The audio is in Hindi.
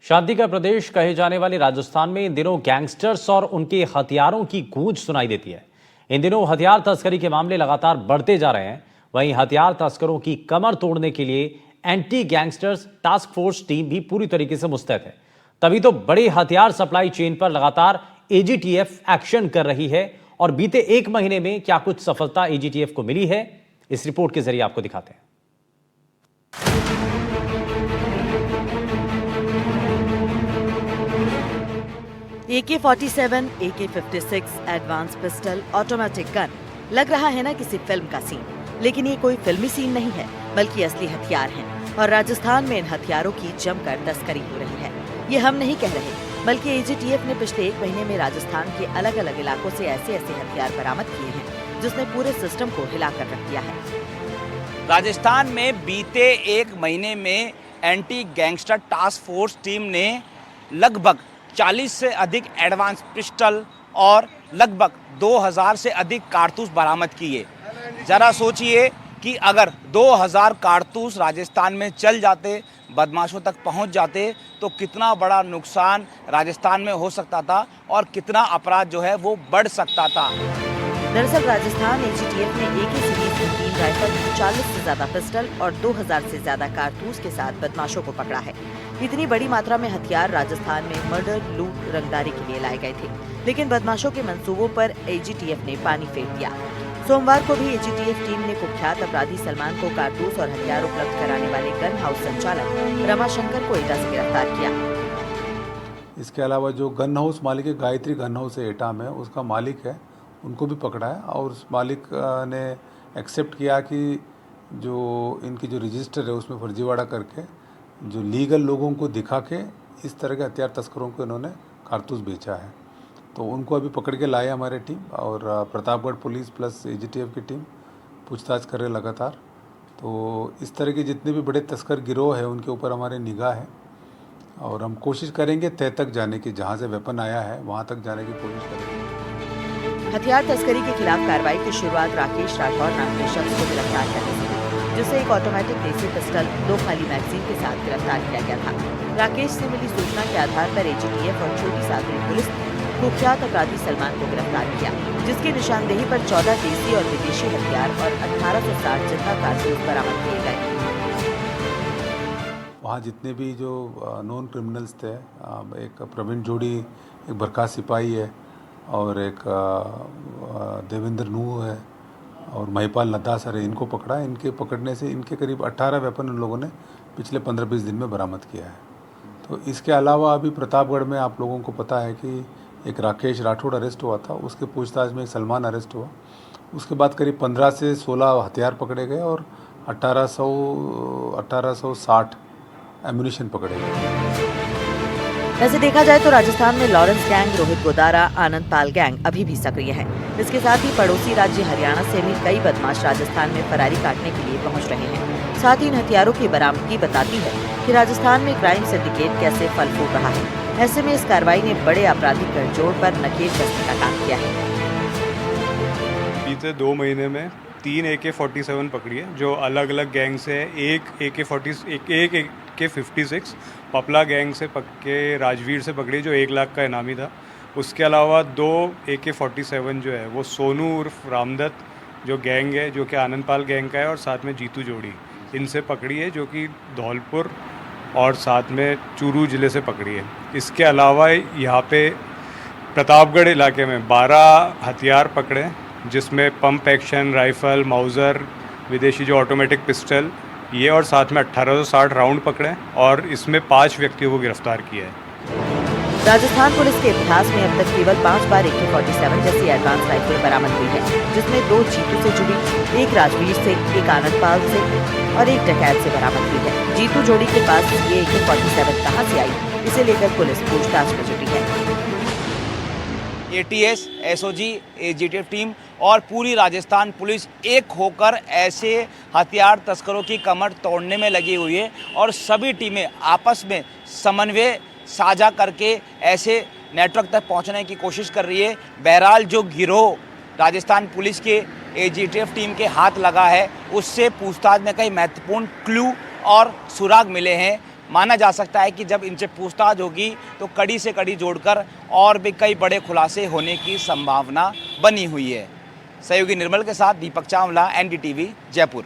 शांति का प्रदेश कहे जाने वाले राजस्थान में इन दिनों गैंगस्टर्स और उनके हथियारों की गूंज सुनाई देती है। इन दिनों हथियार तस्करी के मामले लगातार बढ़ते जा रहे हैं। वहीं हथियार तस्करों की कमर तोड़ने के लिए anti gangsters task force team भी पूरी तरीके से मुस्तैद है। तभी तो बड़े हथियार सप्लाई चेन पर लगातार एजीटीएफ एक्शन कर रही है और बीते एक महीने में क्या कुछ सफलता एजीटीएफ को मिली है, इस रिपोर्ट के जरिए आपको दिखाते हैं। AK-47, AK-56, advance pistol, automatic gun, लग रहा है ना किसी फिल्म का सीन। लेकिन ये कोई फिल्मी सीन नहीं है, बल्कि असली हथियार हैं। और राजस्थान में इन हथियारों की जमकर तस्करी हो रही है। ये हम नहीं कह रहे, बल्कि एजीटीएफ ने पिछले एक महीने में राजस्थान के अलग अलग इलाकों से ऐसे हथियार बरामद किए हैं, जिसने पूरे सिस्टम को हिलाकर रख दिया है। राजस्थान में बीते एक महीने में anti gangster task force team ने लगभग 40 से अधिक एडवांस पिस्टल और लगभग 2000 से अधिक कारतूस बरामद किए। जरा सोचिए कि अगर 2000 कारतूस राजस्थान में चल जाते, बदमाशों तक पहुंच जाते, तो कितना बड़ा नुकसान राजस्थान में हो सकता था और कितना अपराध जो है वो बढ़ सकता था। दरअसल राजस्थान एजीटीएफ ने AK सीरीज की 3 राइफल, 40 से ज्यादा पिस्टल और 2000 से ज्यादा कारतूस के साथ बदमाशों को पकड़ा है। इतनी बड़ी मात्रा में हथियार राजस्थान में मर्डर, लूट, रंगदारी के लिए लाए गए थे, लेकिन बदमाशों के मंसूबों पर एजीटीएफ ने पानी फेर दिया। सोमवार को भी एजीटीएफ टीम ने कुख्यात अपराधी सलमान को कारतूस और हथियार उपलब्ध कराने वाले गन हाउस संचालक रमाशंकर को एटा से गिरफ्तार किया। इसके अलावा जो गन हाउस मालिक है, गायत्री गन हाउस है एटा में, उसका मालिक है, उनको भी पकड़ा है। और उस मालिक ने एक्सेप्ट किया कि जो इनकी जो रजिस्टर है उसमें फर्जीवाड़ा करके जो लीगल लोगों को दिखा के इस तरह के हथियार तस्करों को इन्होंने कारतूस बेचा है। तो उनको अभी पकड़ के लाए हमारे टीम और प्रतापगढ़ पुलिस प्लस एजीटीएफ की टीम पूछताछ कर रहे लगातार। तो इस तरह के जितने भी बड़े तस्कर गिरोह है उनके ऊपर हमारे निगाह है और हम कोशिश करेंगे तह तक जाने की, जहाँ से वेपन आया है वहाँ तक जाने की कोशिश करेंगे। हथियार तस्करी के खिलाफ कार्रवाई की शुरुआत राकेश राठौर नाम के शख्स को गिरफ्तार करने से हुई, जिसे एक ऑटोमेटिक देसी पिस्टल, 2 खाली मैगजीन के साथ गिरफ्तार किया गया था। राकेश से मिली सूचना के आधार पर एजीटीएफ और छोटी सादरी पुलिस ने कुख्यात अपराधी सलमान को गिरफ्तार किया, जिसकी निशानदेही पर 14 देसी और विदेशी हथियार और 1860 जिंदा कारतूस बरामद किए गए। वहाँ जितने भी जो नॉन क्रिमिनल्स थे, एक प्रवीण जोड़ी, एक बरखास्त सिपाही है और एक देवेंद्र नूह है और महिपाल नद्दा सर है, इनको पकड़ा। इनके पकड़ने से इनके करीब 18 वेपन उन लोगों ने पिछले 15-20 दिन में बरामद किया है। तो इसके अलावा अभी प्रतापगढ़ में आप लोगों को पता है कि एक राकेश राठौड़ अरेस्ट हुआ था, उसके पूछताछ में एक सलमान अरेस्ट हुआ। उसके बाद करीब 15 से 16 हथियार पकड़े गए और 1860 एम्यूनिशन पकड़े गए। वैसे देखा जाए तो राजस्थान में लॉरेंस गैंग, रोहित गोदारा, आनंद पाल गैंग अभी भी सक्रिय है। इसके साथ ही पड़ोसी राज्य हरियाणा से भी कई बदमाश राजस्थान में फरारी काटने के लिए पहुंच रहे हैं। साथ ही इन हथियारों की बरामदगी बताती है कि राजस्थान में क्राइम सिंडिकेट कैसे फल फूल रहा है। ऐसे में इस कार्रवाई ने बड़े आपराधिक गठजोड़ पर नकेल कसने का काम किया है। बीते 2 महीने में 3 AK-47 पकड़ी है, जो अलग अलग गैंग से है। एक AK-56 पपला गैंग से पक्के राजवीर से पकड़ी, जो 1 लाख का इनामी था। उसके अलावा 2 AK-47 जो है वो सोनू उर्फ रामदत्त जो गैंग है, जो कि आनंदपाल गैंग का है, और साथ में जीतू जोड़ी, इनसे पकड़ी है, जो कि धौलपुर और साथ में चूरू ज़िले से पकड़ी है। इसके अलावा यहाँ पे प्रतापगढ़ इलाके में 12 हथियार पकड़े, जिसमें पंप एक्शन राइफ़ल, माउज़र, विदेशी जो ऑटोमेटिक पिस्टल ये, और साथ में 1860 राउंड पकड़े और इसमें 5 व्यक्तियों को गिरफ्तार किया है। राजस्थान पुलिस के इतिहास में अब तक केवल 5 बार AK-47 जैसी एडवांस राइफल बरामद हुई है, जिसमें 2 जीतू से जुड़ी, 1 राजवीर से, 1 आनंदपाल से और 1 डकैत से बरामद हुई है। जीतू जोड़ी के पास ये AK-47 कहां से आई, इसे लेकर पुलिस पूछताछ में जुटी है। ATS, SOG, एजीटीएफ टीम और पूरी राजस्थान पुलिस एक होकर ऐसे हथियार तस्करों की कमर तोड़ने में लगी हुई है और सभी टीमें आपस में समन्वय साझा करके ऐसे नेटवर्क तक पहुंचने की कोशिश कर रही है। बहरहाल जो गिरोह राजस्थान पुलिस के एजीटीएफ टीम के हाथ लगा है, उससे पूछताछ में कई महत्वपूर्ण क्लू और सुराग मिले हैं। माना जा सकता है कि जब इनसे पूछताछ होगी तो कड़ी से कड़ी जोड़कर और भी कई बड़े खुलासे होने की संभावना बनी हुई है। सहयोगी निर्मल के साथ दीपक चावला, NDTV, जयपुर।